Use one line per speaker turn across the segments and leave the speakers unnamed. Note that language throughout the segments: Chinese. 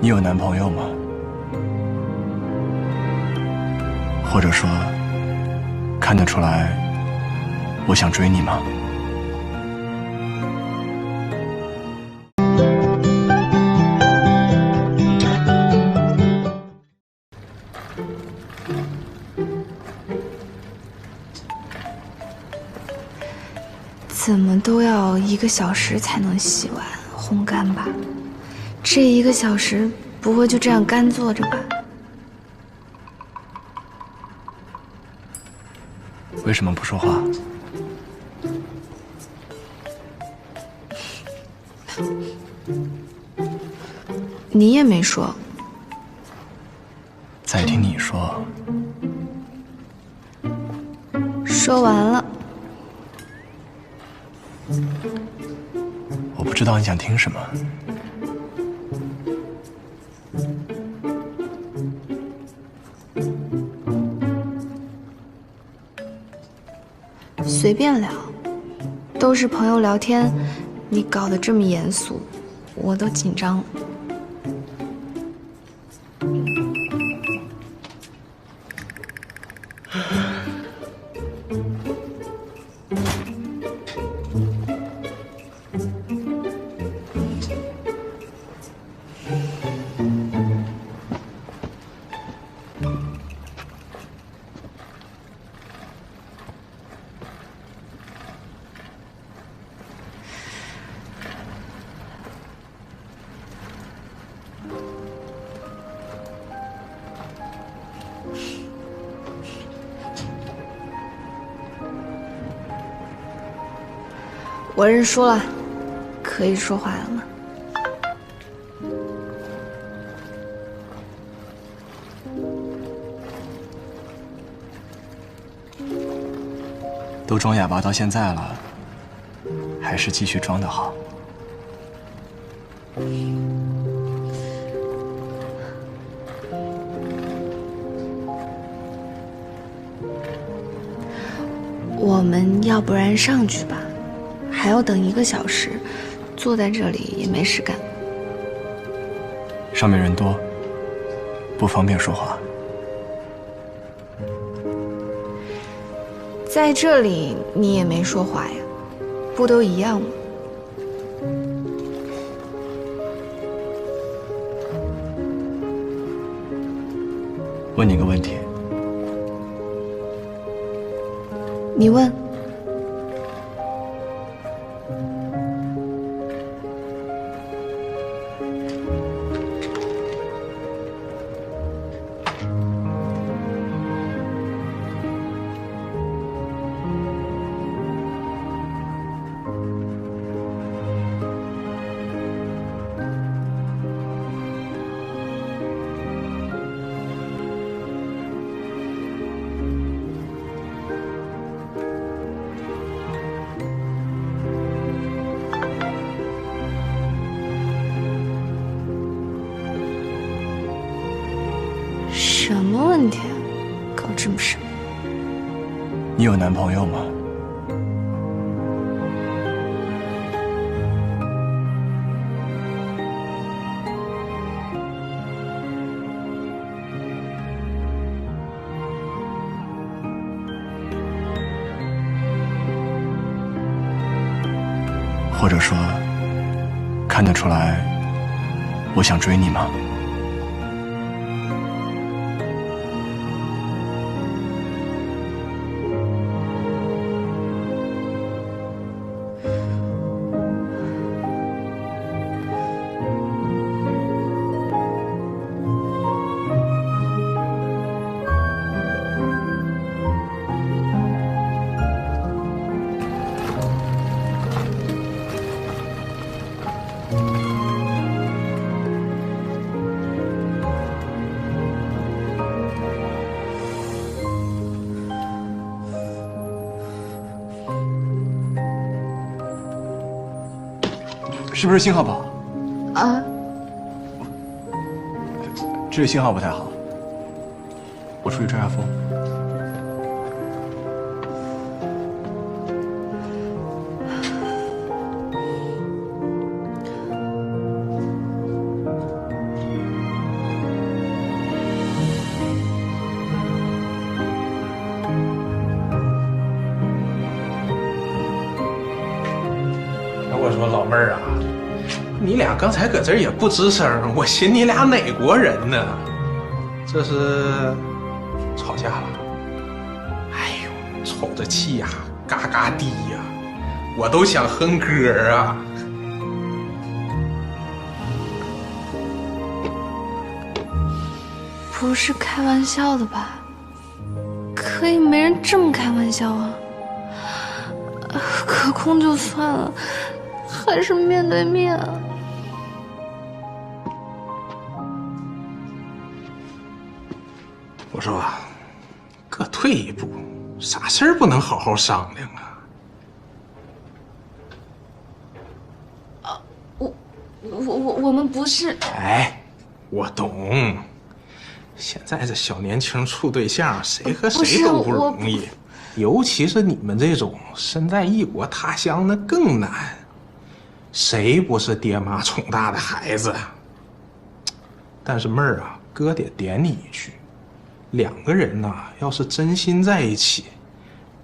你有男朋友吗？或者说，看得出来我想追你吗？
怎么都要1个小时才能洗完烘干吧？这1个小时不会就这样干坐着吧？
为什么不说话？
你也没说。
再听你说。
说完了。
我不知道你想听什么。
随便聊，都是朋友聊天，你搞得这么严肃，我都紧张了。我认输了，可以说话了吗？
都装哑巴到现在了，还是继续装得好。
我们要不然上去吧，还要等1个小时，坐在这里也没事干。
上面人多，不方便说话。
在这里你也没说话呀，不都一样吗？
问你个问题，
你问。什么问题啊？搞这么深。
你有男朋友吗？或者说，看得出来我想追你吗？是不是信号不好？
啊？
这里信号不太好，我出去吹下风。
妹儿啊，你俩刚才搁这儿也不吱声，我寻你俩哪国人呢？这是吵架了？哎呦，瞅这气呀，嘎嘎低呀，我都想哼歌啊！
不是开玩笑的吧？可以没人这么开玩笑啊？隔空就算了，还是面对面啊。
我说，各退一步，啥事儿不能好好商量啊？
我们不是。
哎，我懂。现在这小年轻处对象，谁和谁都不容易，尤其是你们这种身在异国他乡，那更难。谁不是爹妈宠大的孩子？但是妹儿啊，哥得点你一句，两个人呐，要是真心在一起，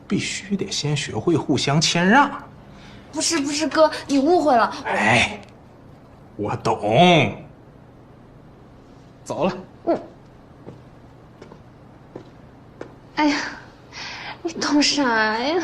必须得先学会互相谦让。
不是哥，你误会了。
哎，我懂。走了。
哎呀，你懂啥呀？